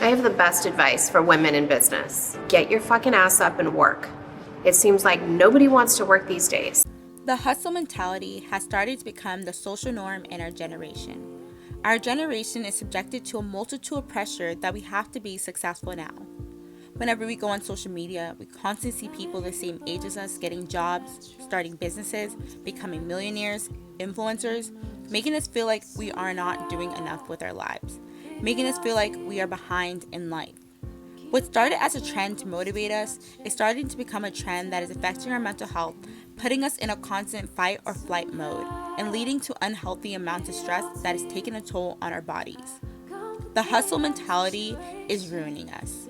I have the best advice for women in business. Get your fucking ass up and work. It seems like nobody wants to work these days. The hustle mentality has started to become the social norm in our generation. Our generation is subjected to a multitude of pressure that we have to be successful now. Whenever we go on social media, we constantly see people the same age as us getting jobs, starting businesses, becoming millionaires, influencers, making us feel like we are not doing enough with our lives, making us feel like we are behind in life. What started as a trend to motivate us is starting to become a trend that is affecting our mental health, putting us in a constant fight or flight mode, and leading to unhealthy amounts of stress that is taking a toll on our bodies. The hustle mentality is ruining us.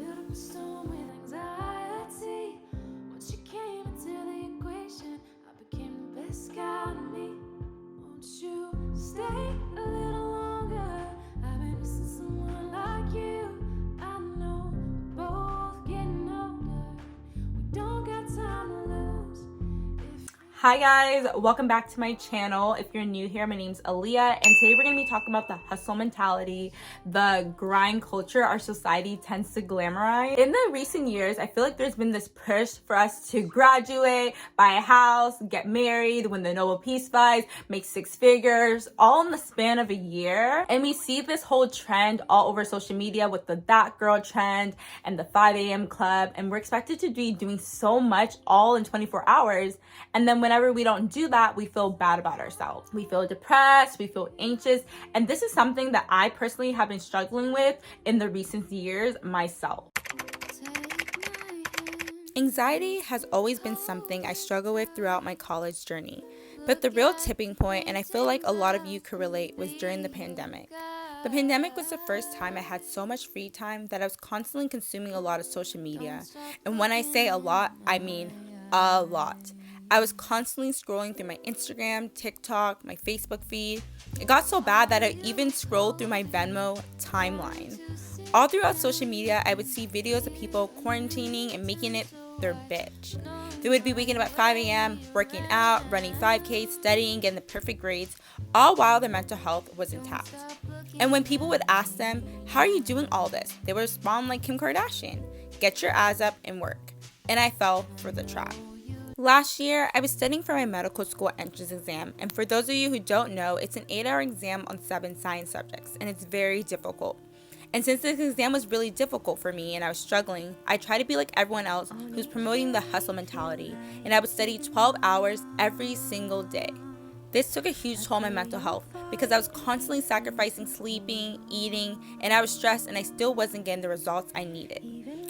Hi guys, welcome back to my channel. If you're new here, my name's Aaliyah, and today we're going to be talking about the hustle mentality, the grind culture our society tends to glamorize. In the recent years, I feel like there's been this push for us to graduate, buy a house, get married, win the Nobel Peace Prize, make six figures, all in the span of a year. And we see this whole trend all over social media with the That Girl trend and the 5 a.m. club, and we're expected to be doing so much all in 24 hours. And then whenever we don't do that, we feel bad about ourselves. We feel depressed, we feel anxious, and this is something that I personally have been struggling with in the recent years myself. Anxiety has always been something I struggle with throughout my college journey, but the real tipping point, and I feel like a lot of you could relate, was during the pandemic. The pandemic was the first time I had so much free time that I was constantly consuming a lot of social media. And when I say a lot, I mean a lot. I was constantly scrolling through my Instagram, TikTok, my Facebook feed. It got so bad that I even scrolled through my Venmo timeline. All throughout social media, I would see videos of people quarantining and making it their bitch. They would be waking up at 5 a.m., working out, running 5K, studying, getting the perfect grades, all while their mental health was intact. And when people would ask them, how are you doing all this? They would respond like Kim Kardashian, get your ass up and work. And I fell for the trap. Last year, I was studying for my medical school entrance exam, and for those of you who don't know, it's an 8-hour exam on 7 science subjects, and it's very difficult. And since this exam was really difficult for me and I was struggling, I tried to be like everyone else who's promoting the hustle mentality, and I would study 12 hours every single day. This took a huge toll on my mental health because I was constantly sacrificing sleeping, eating, and I was stressed and I still wasn't getting the results I needed.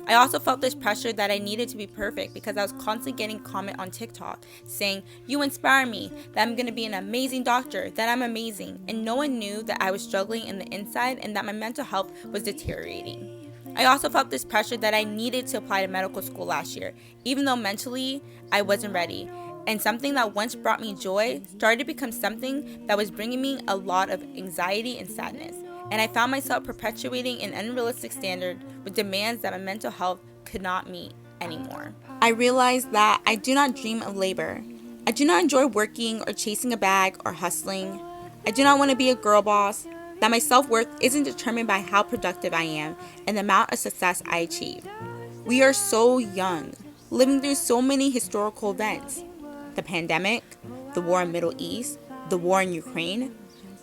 I also felt this pressure that I needed to be perfect because I was constantly getting comment on TikTok saying, you inspire me, that I'm going to be an amazing doctor, that I'm amazing, and no one knew that I was struggling in the inside and that my mental health was deteriorating. I also felt this pressure that I needed to apply to medical school last year, even though mentally I wasn't ready. And something that once brought me joy started to become something that was bringing me a lot of anxiety and sadness. And I found myself perpetuating an unrealistic standard with demands that my mental health could not meet anymore. I realized that I do not dream of labor. I do not enjoy working or chasing a bag or hustling. I do not want to be a girl boss. That my self-worth isn't determined by how productive I am and the amount of success I achieve. We are so young, living through so many historical events. The pandemic, the war in the Middle East, the war in Ukraine.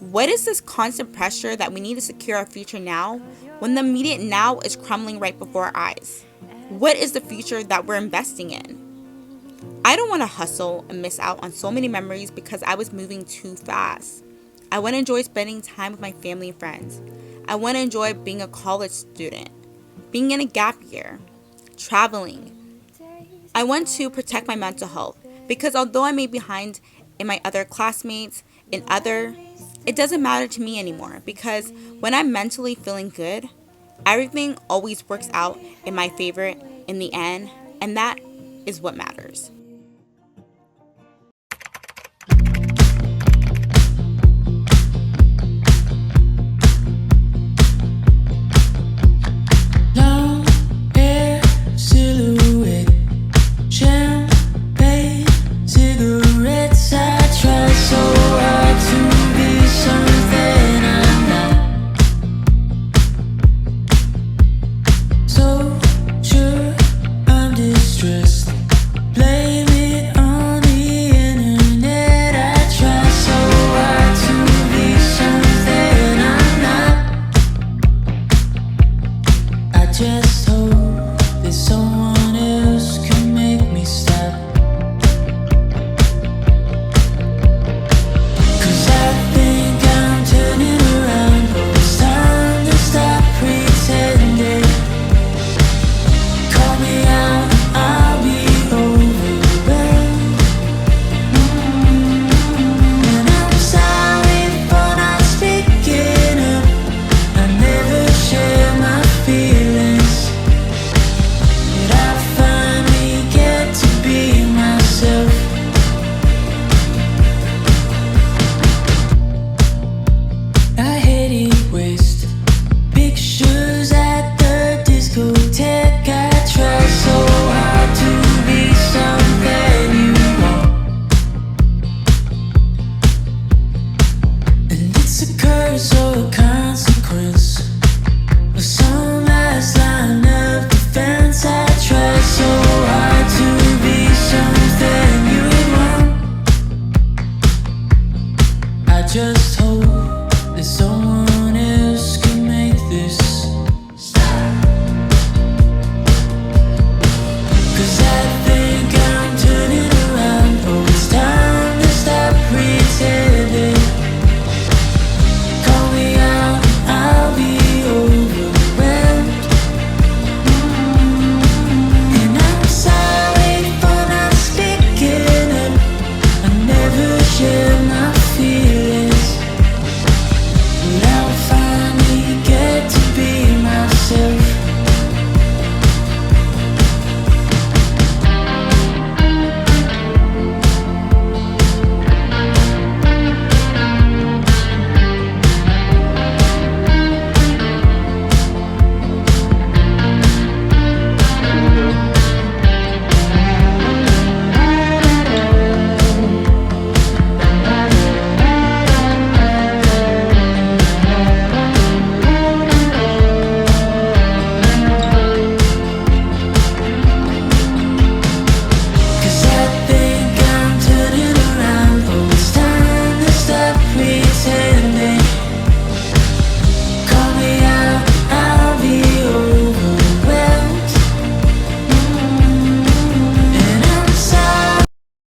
What is this constant pressure that we need to secure our future now when the immediate now is crumbling right before our eyes? What is the future that we're investing in? I don't want to hustle and miss out on so many memories because I was moving too fast. I want to enjoy spending time with my family and friends. I want to enjoy being a college student, being in a gap year, traveling. I want to protect my mental health because although I may be behind in my other classmates, it doesn't matter to me anymore because when I'm mentally feeling good, everything always works out in my favor in the end, and that is what matters. just hope there's so